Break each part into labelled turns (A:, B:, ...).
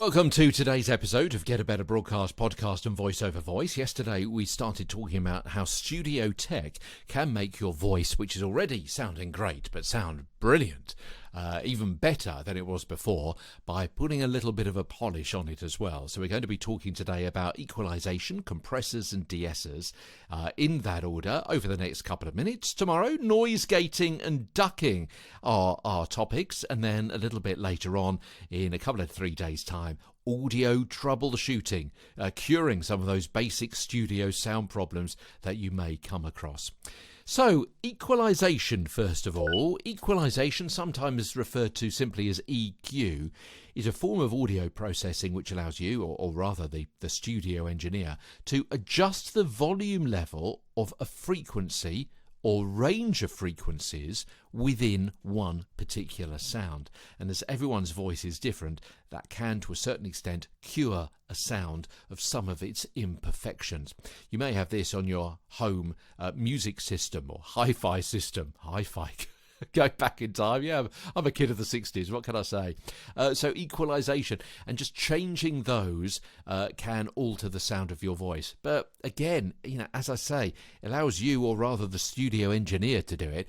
A: Welcome to today's episode of Get a Better Broadcast Podcast and Voice Over Voice. Yesterday we started talking about how studio tech can make your voice, which is already sounding great, but sound brilliant, even better than it was before, by putting a little bit of a polish on it as well. So we're going to be talking today about equalization, compressors and de-essers, in that order over the next couple of minutes. Tomorrow, noise gating and ducking are our topics, and then a little bit later on, in a couple of 3 days' time, audio troubleshooting, curing some of those basic studio sound problems that you may come across. So, equalization first of all. Equalization, sometimes referred to simply as EQ, is a form of audio processing which allows you, or rather the studio engineer, to adjust the volume level of a frequency or range of frequencies within one particular sound. And as everyone's voice is different, that can to a certain extent cure a sound of some of its imperfections. You may have this on your home music system or hi-fi system. Hi-fi, go back in time. Yeah, I'm a kid of the 60s. What can I say? So equalization and just changing those can alter the sound of your voice. But again, as I say, it allows you, or rather the studio engineer, to do it.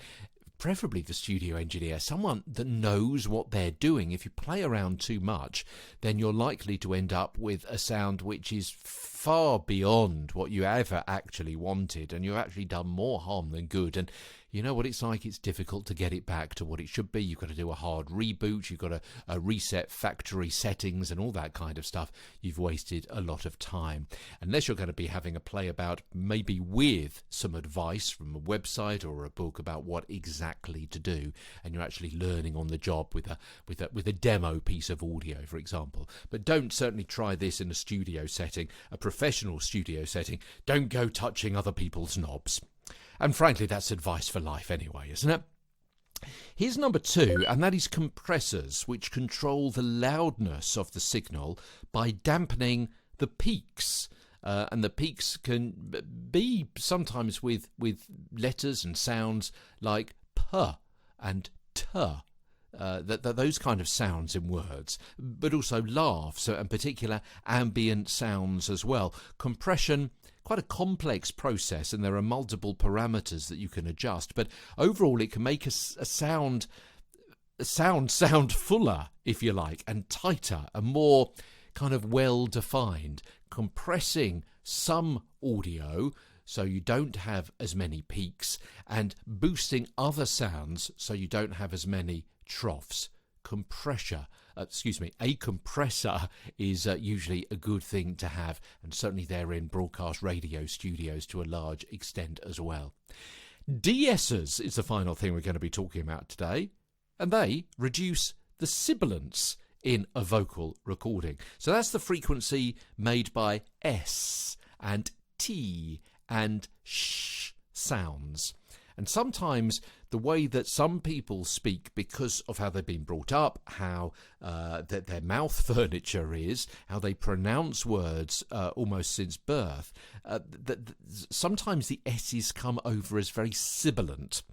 A: Preferably the studio engineer, someone that knows what they're doing. If you play around too much, then you're likely to end up with a sound which is far beyond what you ever actually wanted, and you've actually done more harm than good. And you know what it's like, it's difficult to get it back to what it should be. You've got to do a hard reboot, you've got to reset factory settings and all that kind of stuff. You've wasted a lot of time. Unless you're going to be having a play about, maybe with some advice from a website or a book about what exactly to do, and you're actually learning on the job with a demo piece of audio, for example. But don't certainly try this in a studio setting, a professional studio setting. Don't go touching other people's knobs. And frankly, that's advice for life anyway, isn't it? Here's number 2, and that is compressors, which control the loudness of the signal by dampening the peaks. And the peaks can be sometimes with letters and sounds like p and t. Those kind of sounds in words, but also laughs and particular ambient sounds as well. Compression, quite a complex process, and there are multiple parameters that you can adjust, but overall it can make a sound fuller, if you like, and tighter and more kind of well defined, compressing some audio so you don't have as many peaks, and boosting other sounds so you don't have as many troughs. A compressor is usually a good thing to have, and certainly they're in broadcast radio studios to a large extent as well. De-essers is the final thing we're going to be talking about today, and they reduce the sibilance in a vocal recording. So that's the frequency made by S and T and sh sounds. And sometimes the way that some people speak, because of how they've been brought up, how that their mouth furniture is, how they pronounce words almost since birth, sometimes the S's come over as very sibilant.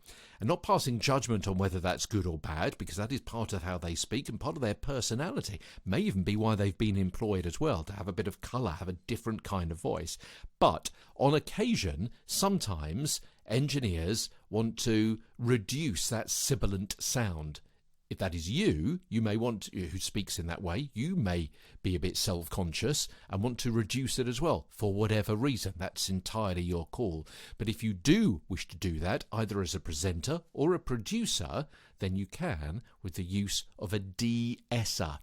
A: And not passing judgment on whether that's good or bad, because that is part of how they speak and part of their personality. May even be why they've been employed as well, to have a bit of colour, have a different kind of voice. But on occasion, sometimes engineers want to reduce that sibilant sound. If that is you may want, who speaks in that way, you may be a bit self-conscious and want to reduce it as well, for whatever reason. That's entirely your call. But if you do wish to do that, either as a presenter or a producer, then you can with the use of a de-esser.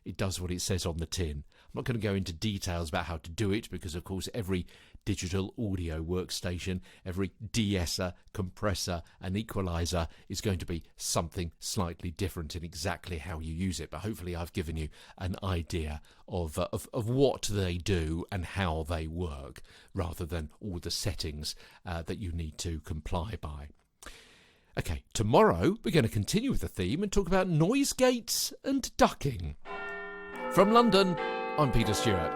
A: It does what it says on the tin. I'm not going to go into details about how to do it, because of course every digital audio workstation, every de-esser, compressor and equalizer is going to be something slightly different in exactly how you use it. But hopefully I've given you an idea of what they do and how they work, rather than all the settings that you need to comply by. Okay, tomorrow we're going to continue with the theme and talk about noise gates and ducking. From London, I'm Peter Stewart.